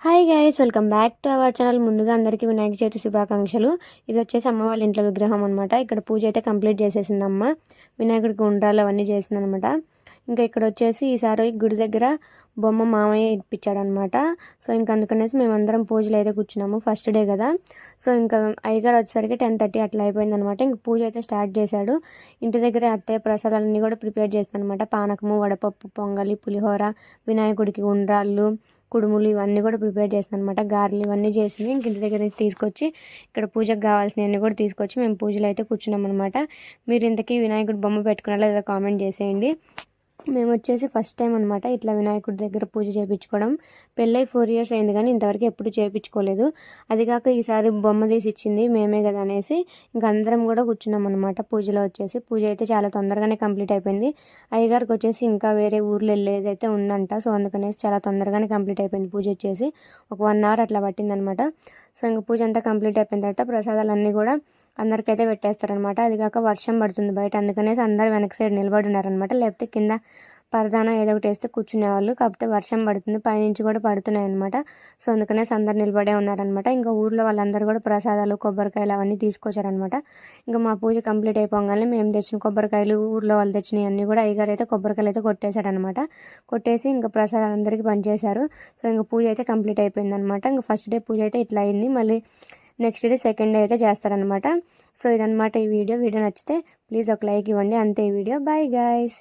Hi guys, welcome back to our channel. ముందుగా అందరికీ వినాయక చవితి శుభాకాంక్షలు. ఇది వచ్చేసి అమ్మ వాళ్ళ ఇంట్లో విగ్రహం అనమాట. ఇక్కడ పూజ అయితే కంప్లీట్ చేసేసింది అమ్మ. వినాయకుడికి ఉండ్రాలు అవన్నీ చేసింది అనమాట. ఇంకా ఇక్కడ వచ్చేసి ఈసారి గుడి దగ్గర బొమ్మ మామయ్య ఇప్పించాడనమాట. సో ఇంకా అందుకనేసి మేమందరం పూజలు అయితే కూర్చున్నాము. ఫస్ట్ డే కదా. సో ఇంకా అయ్యగారు వచ్చేసరికి 10:30 అట్లా అయిపోయింది అనమాట. ఇంక పూజ అయితే స్టార్ట్ చేశాడు. ఇంటి దగ్గర అత్తయ్య ప్రసాదాలన్నీ కూడా ప్రిపేర్ చేస్తాను అనమాట. పానకము, వడపప్పు, పొంగలి, పులిహోర, వినాయకుడికి ఉండ్రాళ్ళు, కుడుములు ఇవన్నీ కూడా ప్రిపేర్ చేస్తాను అనమాట. గారెలు ఇవన్నీ చేసింది ఇంక ఇంటి దగ్గర నుంచి తీసుకొచ్చి ఇక్కడ పూజకు కావాల్సినవన్నీ కూడా తీసుకొచ్చి మేము పూజలు అయితే కూర్చున్నాం అనమాట. మీరు ఇంతకీ వినాయకుడి బొమ్మ పెట్టుకున్నారా లేదా కామెంట్ చేసేయండి. మేము వచ్చేసి ఫస్ట్ టైం అనమాట ఇట్లా వినాయకుడి దగ్గర పూజ చేయించుకోవడం. పెళ్ళై 4 years అయింది కానీ ఇంతవరకు ఎప్పుడు చేయించుకోలేదు. అది కాక ఈసారి బొమ్మ తీసి ఇచ్చింది మేమే కదా అనేసి ఇంక అందరం కూడా కూర్చున్నాం అనమాట. పూజలో వచ్చేసి పూజ అయితే చాలా తొందరగానే కంప్లీట్ అయిపోయింది. అయ్యగారికి వచ్చేసి ఇంకా వేరే ఊర్లో వెళ్ళేదైతే ఉందంట. సో అందుకనేసి చాలా తొందరగానే కంప్లీట్ అయిపోయింది పూజ వచ్చేసి. ఒక 1 hour అట్లా పట్టిందనమాట. సో ఇంకా పూజ అంతా కంప్లీట్ అయిపోయిన తర్వాత ప్రసాదాలన్నీ కూడా అందరికైతే పెట్టేస్తారనమాట. అది కాక వర్షం పడుతుంది బయట, అందుకనేసి అందరు వెనక సైడ్ నిలబడి ఉన్నారనమాట. లేకపోతే కింద పరదాన ఏదో ఒకటి వేస్తే కూర్చునేవాళ్ళు. కాకపోతే వర్షం పడుతుంది, పైనుంచి కూడా పడుతున్నాయి అనమాట. సో అందుకనేసి అందరు నిలబడే ఉన్నారనమాట. ఇంకా ఊర్లో వాళ్ళందరూ కూడా ప్రసాదాలు, కొబ్బరికాయలు అవన్నీ తీసుకొచ్చారనమాట. ఇంకా మా పూజ కంప్లీట్ అయిపోగానే మేము తెచ్చిన కొబ్బరికాయలు, ఊర్లో వాళ్ళు తెచ్చినవి అన్నీ కూడా అయ్యగారు అయితే కొబ్బరికాయలు అయితే కొట్టేశాడనమాట. కొట్టేసి ఇంకా ప్రసాదాలు అందరికీ పనిచేశారు. సో ఇంకా పూజ అయితే కంప్లీట్ అయిపోయింది అనమాట. ఇంకా ఫస్ట్ డే పూజ అయితే ఇట్లా అయింది. మళ్ళీ నెక్స్ట్ డే సెకండ్ డే అయితే చేస్తారనమాట. సో ఇదనమాట ఈ వీడియో నచ్చితే ప్లీజ్ ఒక లైక్ ఇవ్వండి. అంతే ఈ వీడియో. Bye guys.